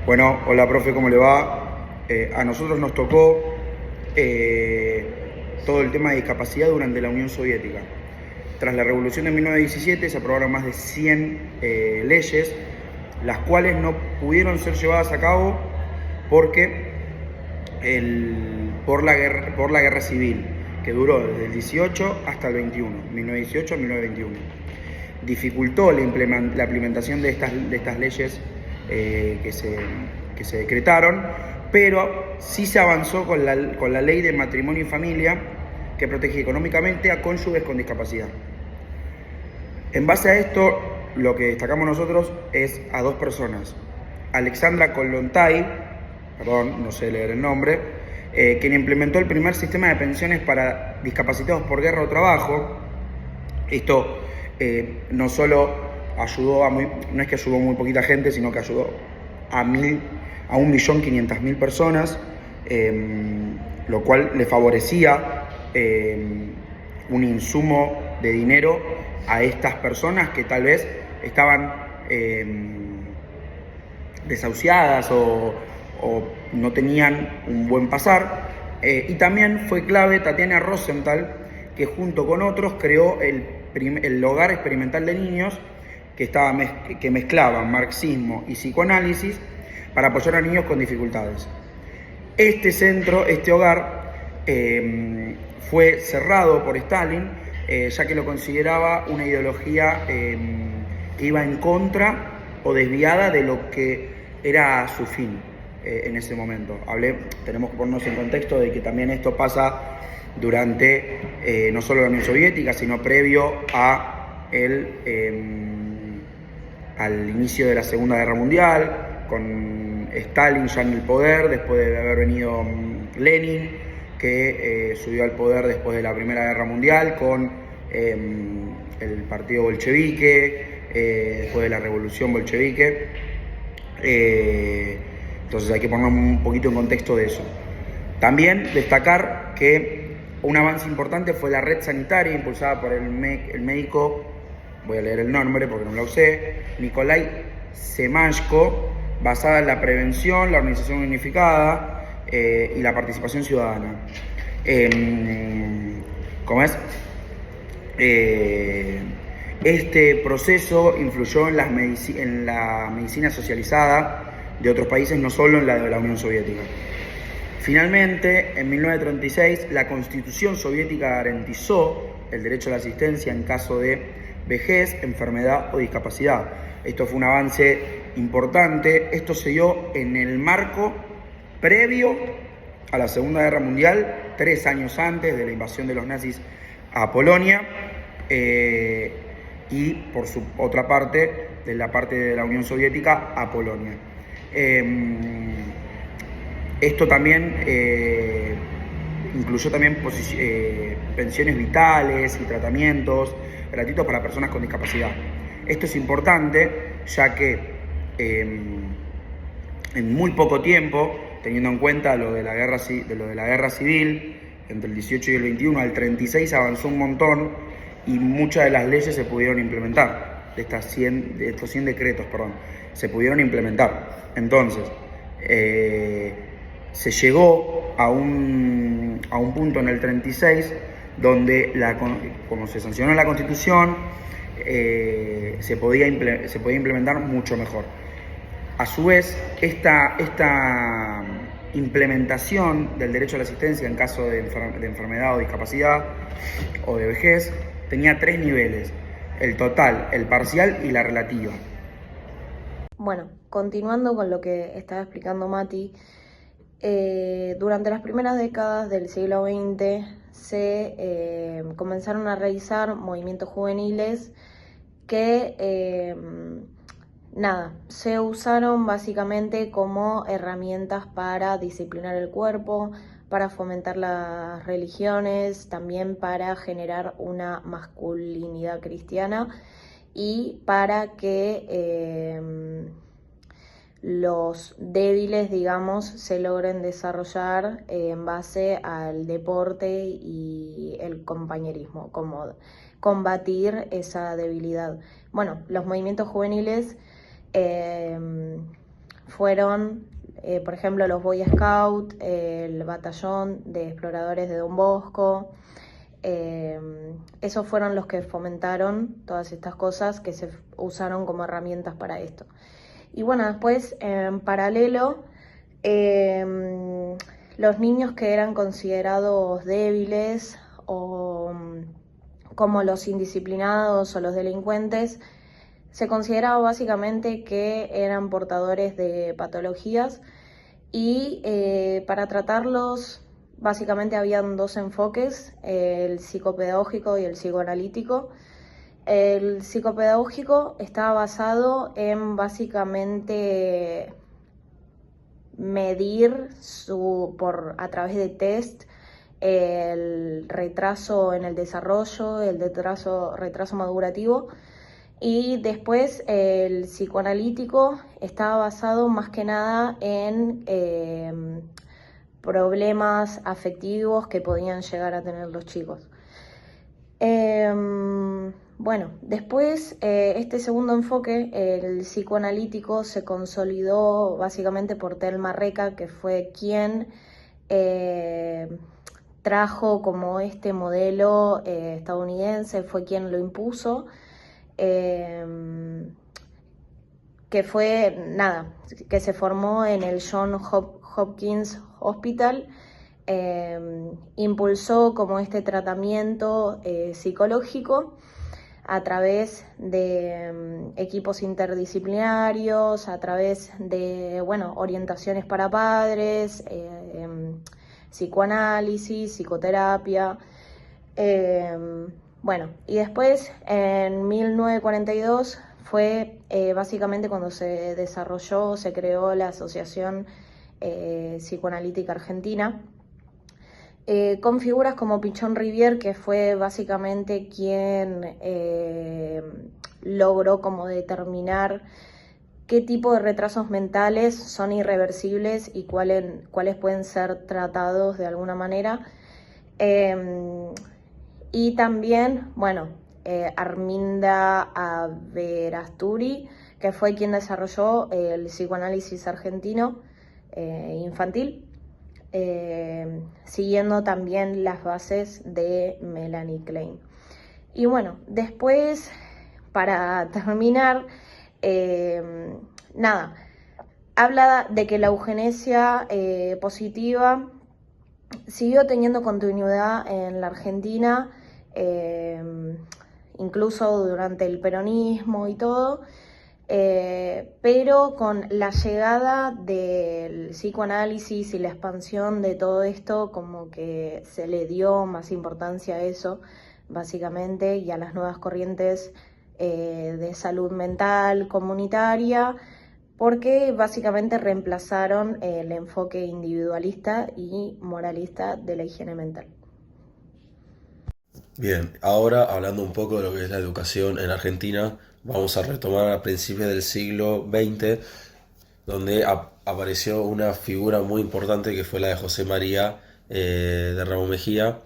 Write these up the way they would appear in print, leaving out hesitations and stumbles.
Bueno, hola profe, ¿cómo le va? A nosotros nos tocó todo el tema de discapacidad durante la Unión Soviética. Tras la revolución de 1917 se aprobaron más de 100 leyes, las cuales no pudieron ser llevadas a cabo porque por la guerra civil, que duró desde el 18 hasta el 21, 1918 a 1921. Dificultó la implementación de estas leyes que se decretaron, pero sí se avanzó con la ley de matrimonio y familia, que protege económicamente a cónyuges con discapacidad. En base a esto, lo que destacamos nosotros es a dos personas: Alexandra Kollontai, perdón, no sé leer el nombre, quien implementó el primer sistema de pensiones para discapacitados por guerra o trabajo. Esto no solo ayudó no es que ayudó a muy poquita gente, sino que ayudó a 1.500.000 personas, lo cual le favorecía un insumo de dinero a estas personas que tal vez estaban desahuciadas o no tenían un buen pasar. Y también fue clave Tatiana Rosenthal, que junto con otros creó el Hogar Experimental de Niños, que mezclaba marxismo y psicoanálisis para apoyar a niños con dificultades. Este centro, este hogar, fue cerrado por Stalin, ya que lo consideraba una ideología que iba en contra o desviada de lo que era su fin en ese momento. Tenemos que ponernos en contexto de que también esto pasa durante no solo la Unión Soviética, sino previo al inicio de la Segunda Guerra Mundial, con Stalin ya en el poder, después de haber venido Lenin, que subió al poder después de la Primera Guerra Mundial, con el partido bolchevique, después de la revolución bolchevique. Entonces hay que poner un poquito en contexto de eso. También destacar que un avance importante fue la red sanitaria impulsada por el médico, voy a leer el nombre porque no lo sé, Nikolai Semashko, basada en la prevención, la organización unificada y la participación ciudadana. ¿Cómo es? Este proceso influyó en la medicina socializada de otros países, no solo en la de la Unión Soviética. Finalmente, en 1936, la Constitución soviética garantizó el derecho a la asistencia en caso de vejez, enfermedad o discapacidad. Esto fue un avance importante. Esto se dio en el marco previo a la Segunda Guerra Mundial, 3 años antes de la invasión de los nazis a Polonia, y por su otra parte, de la parte de la Unión Soviética a Polonia. Esto también incluyó también pensiones vitales y tratamientos gratuitos para personas con discapacidad. Esto es importante, ya que en muy poco tiempo, teniendo en cuenta lo de la guerra civil, entre el 18 y el 21, al 36 avanzó un montón y muchas de las leyes se pudieron implementar, de estos 100 decretos, se pudieron implementar. Entonces, se llegó a un punto en el 36 donde, como se sancionó la Constitución, se podía implementar mucho mejor. A su vez, esta implementación del derecho a la asistencia en caso de enfermedad o discapacidad o de vejez tenía 3 niveles: el total, el parcial y la relativa. Bueno, continuando con lo que estaba explicando Mati, durante las primeras décadas del siglo XX se comenzaron a realizar movimientos juveniles que se usaron básicamente como herramientas para disciplinar el cuerpo, para fomentar las religiones, también para generar una masculinidad cristiana y para que los débiles, digamos, se logren desarrollar en base al deporte y el compañerismo, como combatir esa debilidad. Bueno, los movimientos juveniles fueron, por ejemplo, los Boy Scouts, el Batallón de Exploradores de Don Bosco. Esos fueron los que fomentaron todas estas cosas que se usaron como herramientas para esto. Y bueno, después, en paralelo, los niños que eran considerados débiles o como los indisciplinados o los delincuentes, se consideraba básicamente que eran portadores de patologías y para tratarlos básicamente habían dos enfoques, el psicopedagógico y el psicoanalítico. El psicopedagógico estaba basado en básicamente medir a través de test el retraso en el desarrollo, el retraso madurativo. Y después el psicoanalítico estaba basado más que nada en problemas afectivos que podían llegar a tener los chicos. Bueno, después este segundo enfoque, el psicoanalítico, se consolidó básicamente por Thelma Reca, que fue quien trajo como este modelo estadounidense, fue quien lo impuso. Que fue, que se formó en el Johns Hopkins Hospital, impulsó como este tratamiento psicológico a través de equipos interdisciplinarios, a través de, orientaciones para padres, psicoanálisis, psicoterapia. Y después, en 1942, fue básicamente cuando se creó la Asociación Psicoanalítica Argentina, con figuras como Pichón Rivière, que fue básicamente quien logró como determinar qué tipo de retrasos mentales son irreversibles y cuáles pueden ser tratados de alguna manera. Y también, Arminda Averasturi, que fue quien desarrolló el psicoanálisis argentino infantil, siguiendo también las bases de Melanie Klein. Y después, para terminar, habla de que la eugenesia positiva siguió teniendo continuidad en la Argentina, incluso durante el peronismo y todo, pero con la llegada del psicoanálisis y la expansión de todo esto, como que se le dio más importancia a eso, básicamente, y a las nuevas corrientes de salud mental comunitaria, porque básicamente reemplazaron el enfoque individualista y moralista de la higiene mental. Bien, ahora hablando un poco de lo que es la educación en Argentina, vamos a retomar a principios del siglo XX, donde apareció una figura muy importante que fue la de José María de Ramón Mejía,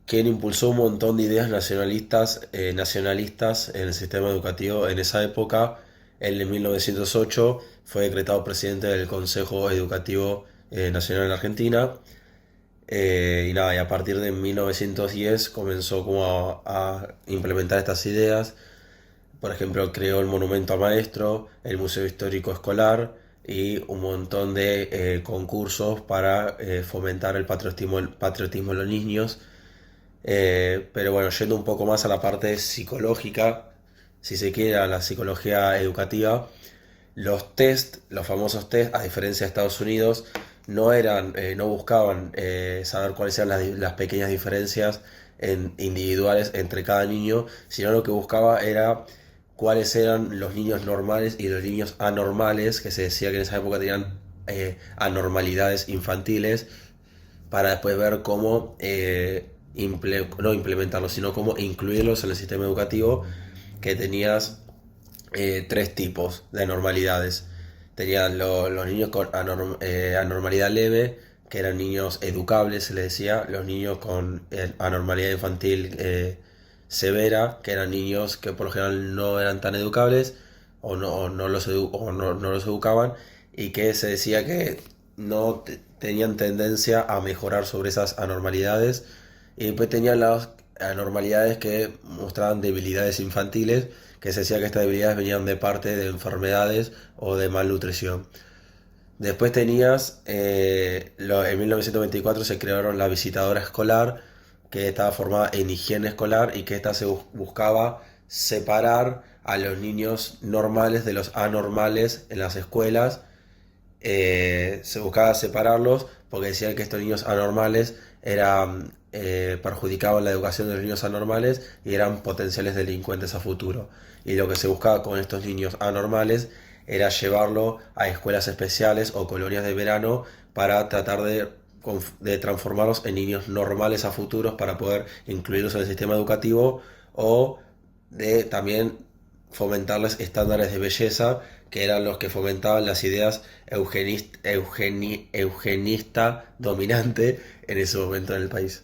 quien impulsó un montón de ideas nacionalistas en el sistema educativo en esa época. Él en 1908 fue decretado presidente del Consejo Educativo Nacional en Argentina. Y a partir de 1910 comenzó como a implementar estas ideas. Por ejemplo, creó el Monumento al Maestro, el Museo Histórico Escolar y un montón de concursos para fomentar el patriotismo en los niños. Pero yendo un poco más a la parte psicológica, si se quiere, a la psicología educativa, los famosos test, a diferencia de Estados Unidos, no buscaban saber cuáles eran las pequeñas diferencias individuales entre cada niño, sino lo que buscaba era cuáles eran los niños normales y los niños anormales, que se decía que en esa época tenían anormalidades infantiles, para después ver cómo no implementarlos, sino cómo incluirlos en el sistema educativo, que tenías tres tipos de anormalidades. Tenían los niños con anormalidad leve, que eran niños educables, se les decía; los niños con anormalidad infantil severa, que eran niños que por lo general no eran tan educables o no los educaban; y que se decía que no tenían tendencia a mejorar sobre esas anormalidades. Y después tenían las anormalidades que mostraban debilidades infantiles, que se decía que estas debilidades venían de parte de enfermedades o de malnutrición. Después tenías, en 1924 se crearon la visitadora escolar, que estaba formada en higiene escolar y que esta se buscaba separar a los niños normales de los anormales en las escuelas. Se buscaba separarlos porque decían que estos niños anormales perjudicaban la educación de los niños anormales y eran potenciales delincuentes a futuro. Y lo que se buscaba con estos niños anormales era llevarlo a escuelas especiales o colonias de verano para tratar de transformarlos en niños normales a futuros para poder incluirlos en el sistema educativo, o de también fomentarles estándares de belleza, que eran los que fomentaban las ideas eugenista dominante en ese momento en el país.